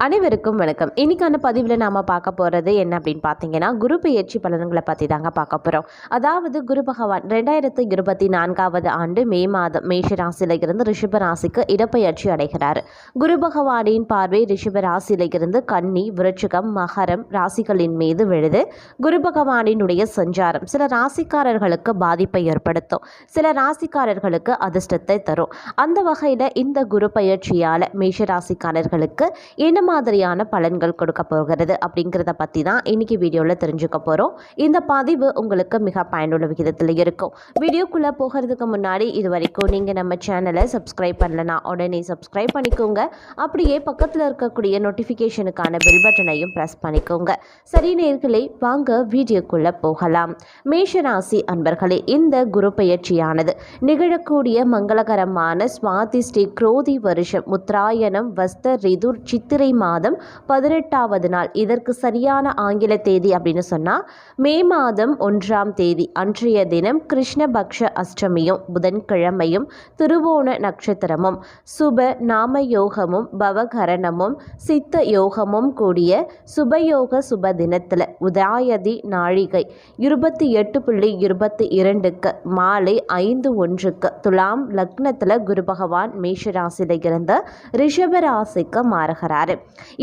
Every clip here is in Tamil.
அனைவருக்கும் வணக்கம். இன்னைக்கான பதிவில் நாம் பார்க்க போகிறது என்ன அப்படின்னு பார்த்தீங்கன்னா, குரு பெயர்ச்சி பலன்களை பற்றி தாங்க பார்க்க போகிறோம். அதாவது குரு பகவான் 2024 ஆண்டு மே மாதம் மேஷ ராசியில் இருந்து ரிஷப ராசிக்கு இடப்பெயர்ச்சி அடைகிறார். குரு பகவானின் பார்வை ரிஷப ராசியில் இருந்து கன்னி, விருச்சிகம், மகரம் ராசிகளின் மீது விழுது. குரு பகவானினுடைய சஞ்சாரம் சில ராசிக்காரர்களுக்கு பாதிப்பை ஏற்படுத்தும், சில ராசிக்காரர்களுக்கு அதிர்ஷ்டத்தை தரும். அந்த வகையில் இந்த குரு பெயர்ச்சியால் மேஷ ராசிக்காரர்களுக்கு என்ன மாதிரியான பலன்கள் கொடுக்க போகிறது அப்படிங்கிறத பற்றி தான் இன்னைக்கு வீடியோவில் தெரிஞ்சுக்க போகிறோம். இந்த பதிவு உங்களுக்கு மிக பயனுள்ள விகிதத்தில் இருக்கும். வீடியோக்குள்ளே போகிறதுக்கு முன்னாடி இது வரைக்கும் நீங்கள் நம்ம சேனலை சப்ஸ்கிரைப் பண்ணலனா உடனே சப்ஸ்கிரைப் பண்ணிக்கோங்க. அப்படியே பக்கத்தில் இருக்கக்கூடிய நோட்டிஃபிகேஷனுக்கான பெல் பட்டனையும் ப்ரெஸ் பண்ணிக்கோங்க. சரி நேயர்களே, வாங்க வீடியோக்குள்ளே போகலாம். மேஷராசி அன்பர்களே, இந்த குரு பெயர்ச்சியானது நிகழக்கூடிய மங்களகரமான சுவாதி ஸ்ரீ குரோதி வருஷம் உத்தராயணம் வஸ்த ரிது சித்திரை மாதம் 18வது நாள். இதற்கு சரியான ஆங்கில தேதி அப்படின்னு சொன்னால் மே மாதம் 1ஆம் தேதி. அன்றைய தினம் கிருஷ்ணபக்ஷ அஷ்டமியும் புதன்கிழமையும் திருவோண நட்சத்திரமும் சுப நாம யோகமும் பவகரணமும் சித்த யோகமும் கூடிய சுபயோக சுப தினத்தில் உதயாதி நாழிகை 28:22 மாலை 5:01 துலாம் லக்னத்தில் குரு பகவான் மேஷராசியில் இருந்து ரிஷப ராசிக்கு மாறுகிறார்.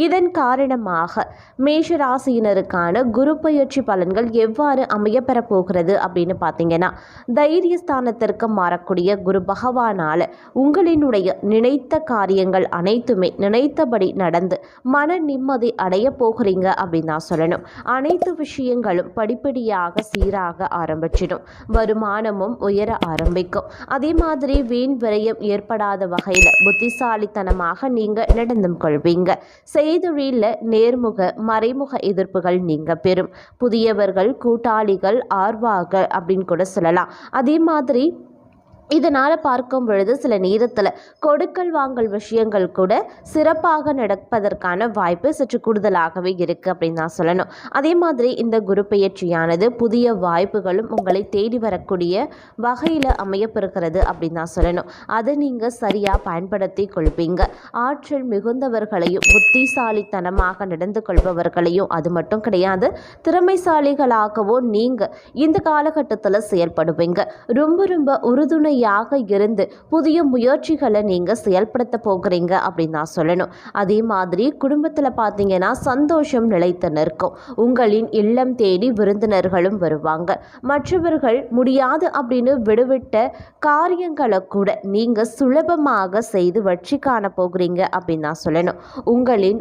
இதன் காரணமாக மேஷராசியினருக்கான குரு பெயர்ச்சி பலன்கள் எவ்வாறு அமையப்பெற போகிறது அப்படின்னு பார்த்தீங்கன்னா, தைரியஸ்தானத்திற்கு மாறக்கூடிய குரு பகவானால் உங்களினுடைய நினைத்த காரியங்கள் அனைத்துமே நினைத்தபடி நடந்து மன நிம்மதி அடைய போகிறீங்க அப்படின்னு தான் சொல்லணும். அனைத்து விஷயங்களும் படிப்படியாக சீராக ஆரம்பிச்சிடும். வருமானமும் உயர ஆரம்பிக்கும். அதே மாதிரி வீண் விரயம் ஏற்படாத வகையில் புத்திசாலித்தனமாக நீங்கள் நடந்தும் கொள்வீங்க. செய்தொழிலில் நேர்முக மறைமுக எதிர்ப்புகள் நீங்க பெறும். புதியவர்கள் கூட்டாளிகள் ஆர்வார்கள் அப்படின்னு கூட சொல்லலாம். அதே மாதிரி இதனால் பார்க்கும் பொழுது சில நேரத்தில் கொடுக்கல் வாங்கல் விஷயங்கள் கூட சிறப்பாக நடப்பதற்கான வாய்ப்பு சற்று கூடுதலாகவே இருக்குது அப்படின்னு தான் சொல்லணும். அதே மாதிரி இந்த குரு பெயர்ச்சியானது புதிய வாய்ப்புகளும் உங்களை தேடி வரக்கூடிய வகையில் அமையப்பெறுகிறது அப்படின்னு தான் சொல்லணும். அதை நீங்கள் சரியாக பயன்படுத்தி கொள்வீங்க. ஆற்றல் மிகுந்தவர்களையும் புத்திசாலித்தனமாக நடந்து கொள்பவர்களையும், அது மட்டும் கிடையாது திறமைசாலிகளாகவும் நீங்கள் இந்த காலகட்டத்தில் செயல்படுவீங்க. ரொம்ப உறுதுணை இருந்து புதிய முயற்சிகளை நீங்க செயல்படுத்த போகிறீங்க அப்படின்னு தான் சொல்லணும். அதே மாதிரி குடும்பத்தில் பார்த்தீங்கன்னா சந்தோஷம் நிலைத்து நிற்கும். உங்களின் இல்லம் தேடி விருந்தினர்களும் வருவாங்க. மற்றவர்கள் முடியாது அப்படின்னு விடுவிட்ட காரியங்களை கூட நீங்க சுலபமாக செய்து வெற்றி காண போகிறீங்க அப்படின்னு தான் சொல்லணும். உங்களின்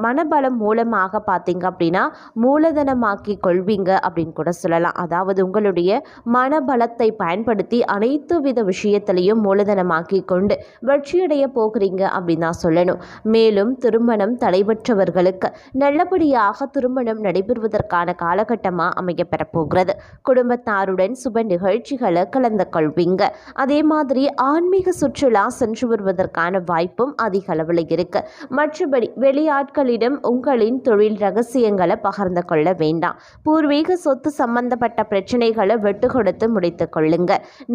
மனபலம் மூலமாக பார்த்தீங்க அப்படின்னா மூலதனமாக்கி கொள்வீங்க அப்படின்னு கூட சொல்லலாம். அதாவது உங்களுடைய மனபலத்தை பயன்படுத்தி அனைத்து வித விஷயத்திலையும் மூலதனமாக்கி கொண்டு வெற்றியடைய போகிறீங்க அப்படின்னு தான் சொல்லணும். மேலும் திருமணம் தடைபெற்றவர்களுக்கு நல்லபடியாக திருமணம் நடைபெறுவதற்கான காலகட்டமாக அமையப்பெற போகிறது. குடும்பத்தாருடன் சுப நிகழ்ச்சிகளை கலந்து கொள்வீங்க. அதே மாதிரி ஆன்மீக சுற்றுலா சென்று வருவதற்கான வாய்ப்பும் அதிக அளவில் இருக்கு. மற்றபடி வெளியாட்களிடம் உங்களின் தொழில் ரகசியங்களை பகிர்ந்து கொள்ள வேண்டாம். பூர்வீக சொத்து சம்பந்தப்பட்ட பிரச்சனைகளை விட்டு கொடுத்து முடித்துக் கொள்ளுங்க.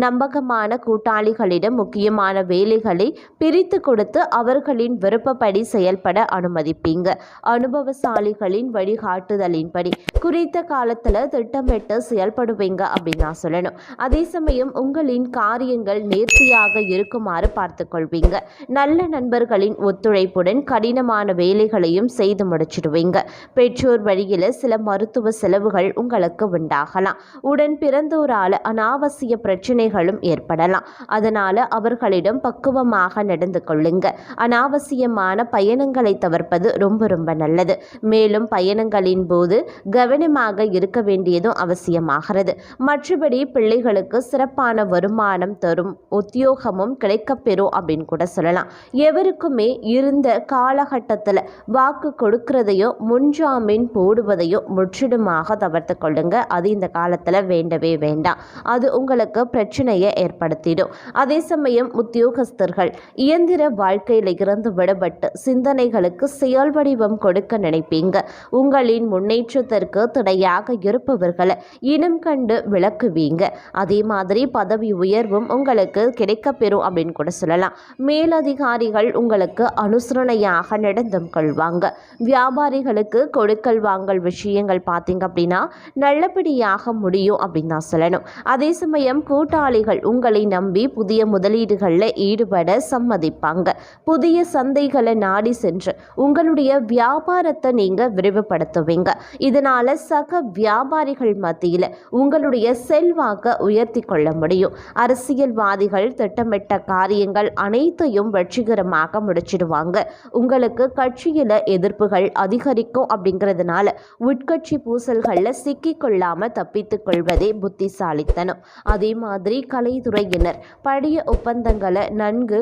நம்பகமான கூட்டாளிகளிடம் முக்கியமான வேலைகளை பிரித்து கொடுத்து அவர்களின் விருப்பப்படி செயல்பட அனுமதிப்பீங்க. அனுபவசாலிகளின் வழிகாட்டுதலின்படி குறித்த காலத்தில் திட்டமிட்டு செயல்படுவீங்க அப்படின்னு நான் சொல்லணும். அதே சமயம் உங்களின் காரியங்கள் நேர்த்தியாக இருக்குமாறு பார்த்து கொள்வீங்க. நல்ல நண்பர்களின் ஒத்துழைப்புடன் கடினமான வேலைகளையும் செய்து முடிச்சிடுவீங்க. பெற்றோர் வழியில் சில மருத்துவ செலவுகள் உங்களுக்கு உண்டாகலாம். உடன் பிறந்தோரால் அனாவசிய பிரச்சனைகளும் ஏற்படலாம். அதனால அவர்களிடம் பக்குவமாக நடந்து கொள்ளுங்க. அனாவசியமான பயணங்களை தவிர்ப்பது ரொம்ப நல்லது. மேலும் பயணங்களின் போது கவனமாக இருக்க வேண்டியதும் அவசியமாகிறது. மற்றபடி பிள்ளைகளுக்கு சிறப்பான வருமானம் தரும் உத்தியோகமும் கிடைக்கப்பெறும் அப்படின்னு கூட சொல்லலாம். எவருக்குமே இருந்த காலகட்டத்தில் வாக்கு கொடுக்கிறதையோ முன்ஜாமீன் போடுவதையோ முற்றிலுமாக தவிர்த்து கொள்ளுங்க. அது இந்த காலத்தில் வேண்டவே வேண்டாம். அது உங்களுக்கு பிரச்சனையை ஏற்படுத்திடும். அதே சமயம் உத்தியோகஸ்தர்கள் இயந்திர வாழ்க்கையில் இருந்து விடுபட்டு சிந்தனைகளுக்கு செயல் வடிவம் கொடுக்க நினைப்பீங்க. உங்களின் முன்னேற்றத்திற்கு தடையாக இருப்பவர்களை இனம் கண்டு விளக்குவீங்க. அதே மாதிரி பதவி உயர்வும் உங்களுக்கு கிடைக்கப்பெறும் அப்படின்னு கூட சொல்லலாம். மேலதிகாரிகள் உங்களுக்கு அனுசரணையாக நடந்தும் கொள்வாங்க. வியாபாரிகளுக்கு கொடுக்கல் வாங்கல் விஷயங்கள் பார்த்தீங்க அப்படின்னா நல்லபடியாக முடியும் அப்படின்னு தான் சொல்லணும். அதே சமயம் கூட்டாளிகள் உங்களை நம்பி புதிய முதலீடுகளில் ஈடுபட சம்மதிப்பாங்க. புதிய சந்தைகளை நாடி சென்று உங்களுடைய வியாபாரத்தை நீங்க விரிவுபடுத்துவீங்க. இதனால சக வியாபாரிகள் மத்தியில் உங்களுடைய செல்வாக்க உயர்த்தி கொள்ள முடியும். அரசியல்வாதிகள் திட்டமிட்ட காரியங்கள் அனைத்தையும் வெற்றிகரமாக முடிச்சிடுவாங்க. உங்களுக்கு கட்சியில எதிர்ப்புகள் அதிகரிக்கும் அப்படிங்கிறதுனால உட்கட்சி பூசல்களில் சிக்கிக்கொள்ளாம தப்பித்துக் கொள்வதே புத்திசாலித்தனம். அதே மாதிரி கலைத்துறையினர் பழைய ஒப்பந்தங்களை நன்கு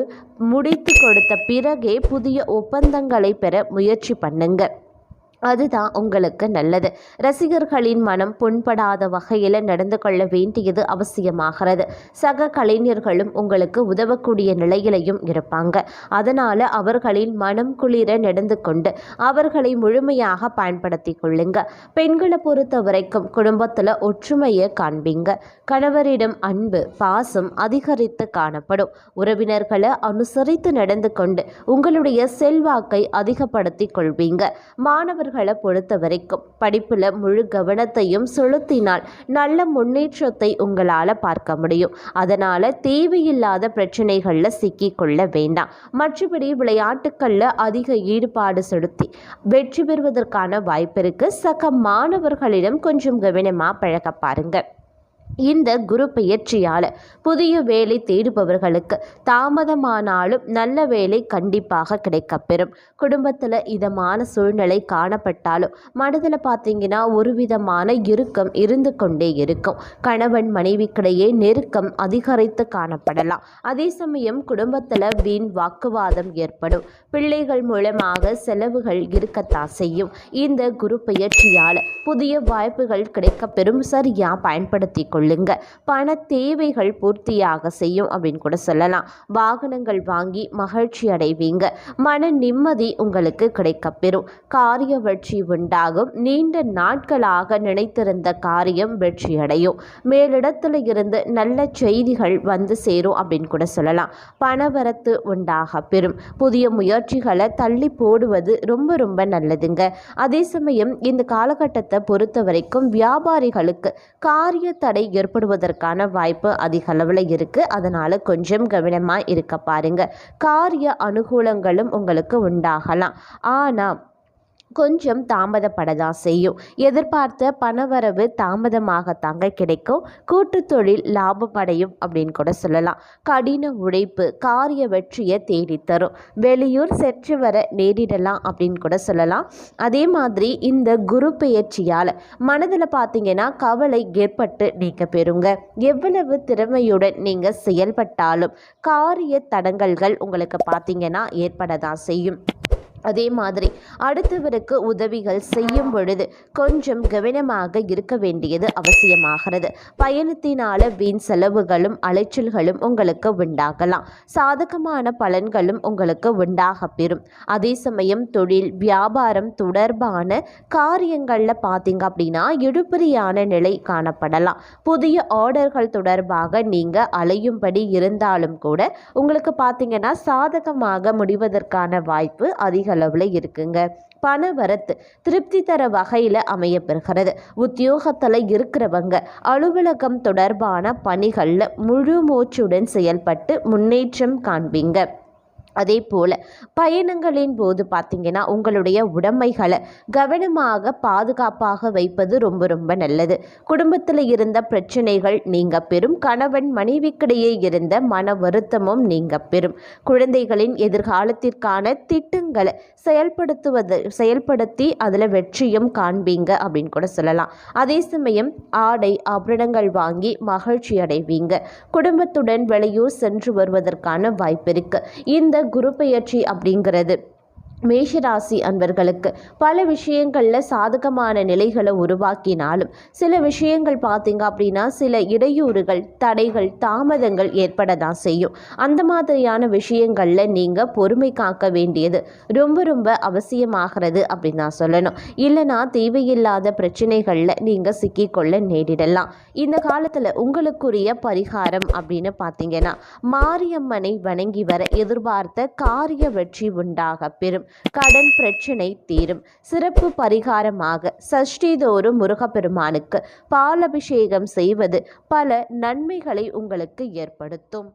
முடித்து கொடுத்த பிறகே புதிய ஒப்பந்தங்களை பெற முயற்சி பண்ணுங்க. அதுதான் உங்களுக்கு நல்லது. ரசிகர்களின் மனம் புண்படாத வகையில் நடந்து கொள்ள வேண்டியது அவசியமாகிறது. சக கலைஞர்களும் உங்களுக்கு உதவக்கூடிய நிலையிலையும் இருப்பாங்க. அதனால் அவர்களின் மனம் குளிர நடந்து கொண்டு அவர்களை முழுமையாக பயன்படுத்தி கொள்ளுங்க. பெண்களை பொறுத்த வரைக்கும் குடும்பத்தில் ஒற்றுமையை காண்பீங்க. கணவரிடம் அன்பு பாசம் அதிகரித்து காணப்படும். உறவினர்களை அனுசரித்து நடந்து கொண்டு உங்களுடைய செல்வாக்கை அதிகப்படுத்தி கொள்வீங்க. மாணவர்களை பொறுத்த வரைக்கும் படிப்புல முழு கவனத்தையும் செலுத்தினால் நல்ல முன்னேற்றத்தை உங்களால் பார்க்க முடியும். அதனால தேவையில்லாத பிரச்சனைகள்ல சிக்கிக்கொள்ள வேண்டாம். மற்றபடி விளையாட்டுக்கள்ல அதிக ஈடுபாடு செலுத்தி வெற்றி பெறுவதற்கான வாய்ப்பு இருக்கு. சக மாணவர்களிடம் கொஞ்சம் கவனமா பழக பாருங்க. இந்த குரு பெயர்ச்சியால் புதிய வேலை தேடுபவர்களுக்கு தாமதமானாலும் நல்ல வேலை கண்டிப்பாக கிடைக்கப்பெறும். குடும்பத்தில் இதமான சூழ்நிலை காணப்பட்டாலும் மனதில் பார்த்தீங்கன்னா ஒரு விதமான இறுக்கம் இருந்து கொண்டே இருக்கும். கணவன் மனைவிக்கிடையே நெருக்கம் அதிகரித்து காணப்படலாம். அதே சமயம் குடும்பத்தில் வீண் வாக்குவாதம் ஏற்படும். பிள்ளைகள் மூலமாக செலவுகள் இருக்கத்தான் செய்யும். இந்த குரு பெயர்ச்சியால் புதிய வாய்ப்புகள் கிடைக்கப்பெறும். சரியா பயன்படுத்தி கொள்ளுங்க. பண தேவைகள் பூர்த்தியாக செய்யும் அப்படின்னு கூட சொல்லலாம். வாகனங்கள் வாங்கி மகிழ்ச்சி அடைவீங்க. மன நிம்மதி உங்களுக்கு கிடைக்கப்பெறும். காரிய வெற்றி உண்டாகும். நீண்ட நாட்களாக நினைத்திருந்த காரியம் வெற்றி அடையும். மேலிடத்தில் இருந்து நல்ல செய்திகள் வந்து சேரும் அப்படின்னு கூட சொல்லலாம். பணவரத்து உண்டாக பெறும். புதிய முயற்சிகளை தள்ளி போடுவது ரொம்ப ரொம்ப நல்லதுங்க. அதே சமயம் இந்த காலகட்டத்தை பொறுத்த வரைக்கும் வியாபாரிகளுக்கு காரிய தடை ஏற்படுவதற்கான வாய்ப்பு அதிக அளவில் இருக்கு. அதனால கொஞ்சம் கவனமா இருக்க பாருங்க. காரிய அனுகூலங்களும் உங்களுக்கு உண்டாகலாம். ஆனால் கொஞ்சம் தாமதப்படதான் செய்யும். எதிர்பார்த்த பணவரவு தாமதமாகத்தாங்க கிடைக்கும். கூட்டு தொழில் லாபப்படையும் அப்படின்னு கூட சொல்லலாம். கடின உழைப்பு காரிய வெற்றியை தேடித்தரும். வெளியூர் சென்று வர நேரிடலாம் அப்படின்னு கூட சொல்லலாம். அதே மாதிரி இந்த குரு பெயர்ச்சியால் மனதில் பார்த்தீங்கன்னா கவலை ஏற்பட்டு நீக்க பெறுங்க. எவ்வளவு திறமையுடன் நீங்கள் செயல்பட்டாலும் காரிய தடங்கல்கள் உங்களுக்கு பார்த்தீங்கன்னா ஏற்படதான் செய்யும். அதே மாதிரி அடுத்தவருக்கு உதவிகள் செய்யும் பொழுது கொஞ்சம் கவனமாக இருக்க வேண்டியது அவசியமாகிறது. பயணத்தினால வீண் செலவுகளும் அலைச்சல்களும் உங்களுக்கு உண்டாகலாம். சாதகமான பலன்களும் உங்களுக்கு உண்டாக பெறும். அதே சமயம் தொழில் வியாபாரம் தொடர்பான காரியங்களில் பார்த்தீங்க அப்படின்னா இழுபறியான நிலை காணப்படலாம். புதிய ஆர்டர்கள் தொடர்பாக நீங்கள் அலையும்படி இருந்தாலும் கூட உங்களுக்கு பார்த்தீங்கன்னா சாதகமாக முடிவதற்கான வாய்ப்பு அதிக அளவில் இருக்குங்க. பண வரத்து திருப்தி தர வகையில் அமையப்பெறுகிறது. உத்தியோகத்தில் இருக்கிறவங்க அலுவலகம் தொடர்பான பணிகளில் முழு மூச்சுடன் செயல்பட்டு முன்னேற்றம் காண்பீங்க. அதே போல் பயணங்களின் போது பார்த்தீங்கன்னா உங்களுடைய உடைமைகளை கவனமாக பாதுகாப்பாக வைப்பது ரொம்ப ரொம்ப நல்லது. குடும்பத்தில் இருந்த பிரச்சனைகள் நீங்க பெறும். கணவன் மனைவிக்கிடையே இருந்த மன வருத்தமும் நீங்க பெறும். குழந்தைகளின் எதிர்காலத்திற்கான திட்டங்களை செயல்படுத்தி அதில் வெற்றியும் காண்பீங்க அப்படின்னு கூட சொல்லலாம். அதே சமயம் ஆடை ஆபரணங்கள் வாங்கி மகிழ்ச்சி அடைவீங்க. குடும்பத்துடன் வெளியூர் சென்று வருவதற்கான வாய்ப்பு இருக்கு. இந்த குரு பெயர்ச்சி அப்படிங்கிறது மேஷராசி அன்பர்களுக்கு பல விஷயங்களில் சாதகமான நிலைகளை உருவாக்கினாலும் சில விஷயங்கள் பார்த்தீங்க அப்படின்னா சில இடையூறுகள், தடைகள், தாமதங்கள் ஏற்பட தான் செய்யும். அந்த மாதிரியான விஷயங்களில் நீங்கள் பொறுமை காக்க வேண்டியது ரொம்ப ரொம்ப அவசியமாகிறது அப்படின்னு தான் சொல்லணும். இல்லைனா தேவையில்லாத பிரச்சனைகளில் நீங்கள் சிக்கிக்கொள்ள நேரிடலாம். இந்த காலத்தில் உங்களுக்குரிய பரிகாரம் அப்படின்னு பார்த்தீங்கன்னா மாரியம்மனை வணங்கி வர எதிர்பார்த்த காரிய வெற்றி உண்டாக பெறும். கடன் பிரச்சனை தீரும். சிறப்பு பரிகாரமாக சஷ்டி தோறும் முருகப்பெருமானுக்கு பாலபிஷேகம் செய்வது பல நன்மைகளை உங்களுக்கு ஏற்படுத்தும்.